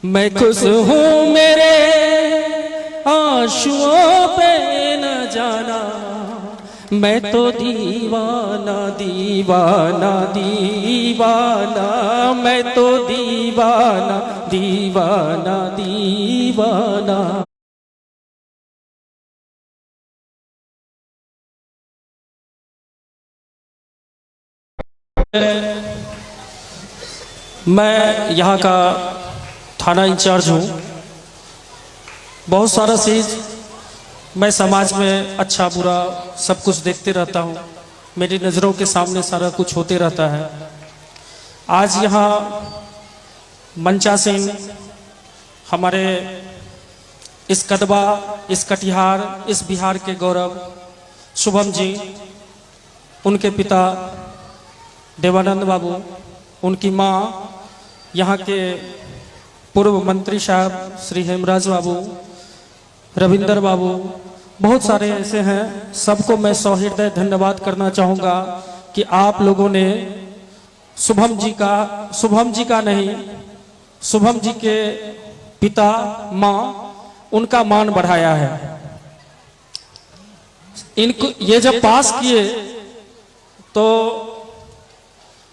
मैं खुश हूँ मेरे आंसुओं पे न जाना, मैं तो दीवाना दीवाना दीवाना, मैं तो दीवाना दीवाना दीवाना। मैं यहाँ का थाना इंचार्ज हूँ। बहुत सारा चीज़ मैं समाज में अच्छा बुरा सब कुछ देखते रहता हूँ। मेरी नज़रों के सामने सारा कुछ होते रहता है। आज यहाँ मंचा सिंह हमारे इस कदबा, इस कटिहार, इस बिहार के गौरव शुभम जी, उनके पिता देवानंद बाबू, उनकी माँ, यहाँ के पूर्व मंत्री साहब श्री हेमराज बाबू, रविंदर बाबू, बहुत सारे ऐसे हैं। सबको मैं सहृदय धन्यवाद करना चाहूँगा कि आप लोगों ने शुभम जी का नहीं, शुभम जी के पिता माँ, उनका मान बढ़ाया है। इनको ये जब पास किए तो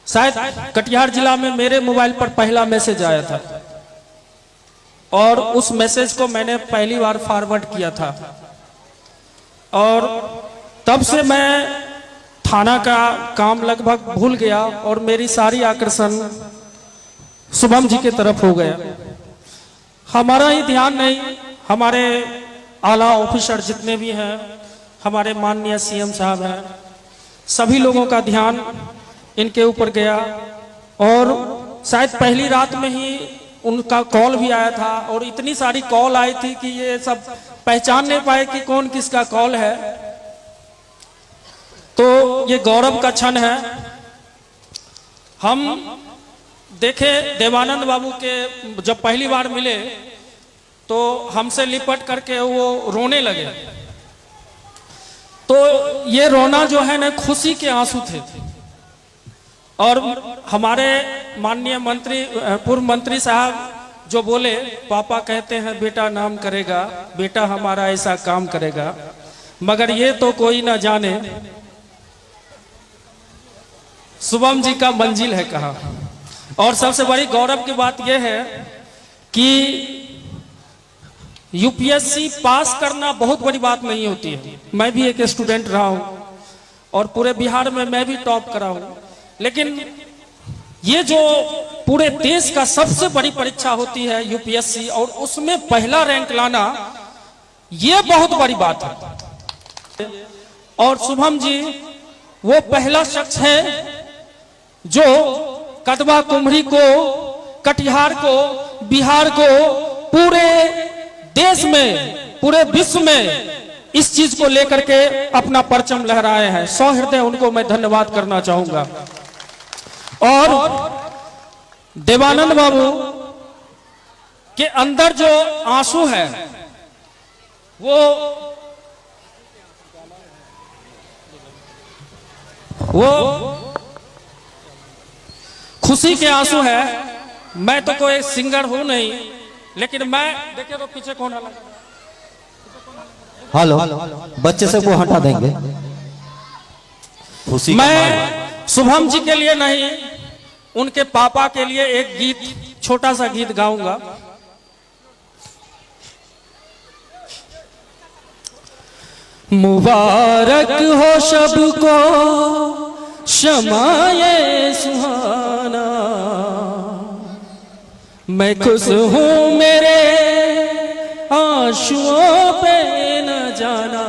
शायद कटिहार जिला में मेरे मोबाइल पर पहला मैसेज आया था और उस मैसेज को मैंने पहली बार फॉरवर्ड किया था और तब से मैं थाना का काम लगभग भूल गया और मेरी सारी आकर्षण शुभम जी की तरफ हो गया। हमारा ही ध्यान नहीं, हमारे आला ऑफिसर जितने भी हैं, हमारे माननीय सीएम साहब हैं, सभी लोगों का ध्यान इनके ऊपर गया और शायद पहली रात में ही उनका कॉल भी आया था और इतनी सारी कॉल आई थी कि ये सब पहचान नहीं पाए कि कौन किसका कॉल है। तो ये गौरव का क्षण है। हम देखे देवानंद बाबू के जब पहली बार मिले तो हमसे लिपट करके वो रोने लगे। तो ये रोना जो है ना, खुशी के आंसू थे। और हमारे माननीय मंत्री, पूर्व मंत्री साहब जो बोले, पापा कहते हैं बेटा नाम करेगा, बेटा हमारा ऐसा काम करेगा, मगर ये तो कोई ना जाने शुभम जी का मंजिल है कहाँ। और सबसे बड़ी गौरव की बात यह है कि यूपीएससी पास करना बहुत बड़ी बात नहीं होती है। मैं भी एक स्टूडेंट रहा हूँ और पूरे बिहार में मैं भी टॉप करा हूँ, लेकिन ये जो पूरे देश का सबसे बड़ी परीक्षा होती है यूपीएससी, और उसमें पहला रैंक लाना, ये बहुत बड़ी बात है। और शुभम जी वो पहला शख्स है जो कदवा कुमरी को, कटिहार को, बिहार को, पूरे देश में, पूरे विश्व में इस चीज को लेकर के अपना परचम लहराए हैं। सहृदय उनको मैं धन्यवाद करना चाहूंगा। और देवानंद बाबू के अंदर जो आंसू है वो खुशी के आंसू है। मैं तो कोई सिंगर हूं नहीं, लेकिन मैं देखिए तो पीछे कौन है। हेलो, बच्चे से वो हटा देंगे। खुशी मैं शुभम जी के लिए नहीं, उनके पापा के लिए एक गीत, छोटा सा गीत गाऊंगा। मुबारक हो सबको शमाए सुहाना, मैं खुश हूँ मेरे आंसुओं पे न जाना,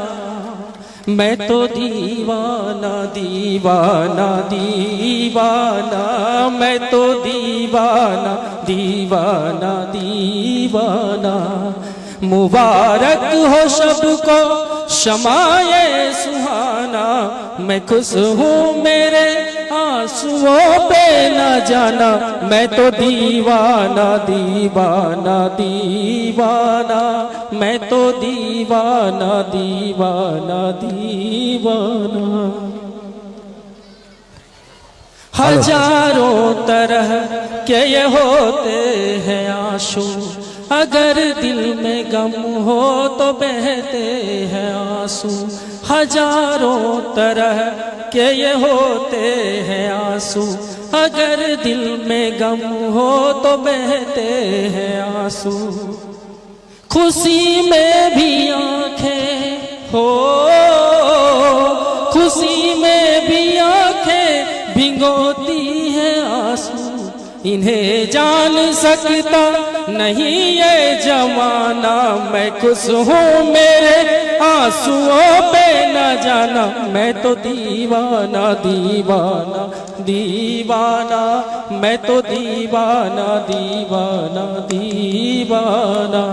मैं तो दीवाना दीवाना दीवाना, मैं तो दीवाना दीवाना दीवाना। मुबारक हो सबको शमाए सुहाना, मैं खुश हूँ मेरे आंसुओं पे न जाना, मैं तो दीवाना दीवाना दीवाना, मैं तो दीवाना दीवाना दीवाना। हजारों तरह के ये होते हैं आंसू, अगर दिल में गम हो तो बहते हैं आंसू। हजारों तरह के ये होते हैं आंसू, अगर दिल में गम हो तो बहते हैं आंसू। खुशी में भी आंखें हो, खुशी में भी आंखें भिगोती हैं आंसू, इन्हें जान सकता नहीं ये जमाना। मैं खुश हूँ मेरे आंसुओं पे न जाना, मैं तो दीवाना दीवाना दीवाना, मैं तो दीवाना दीवाना दीवाना।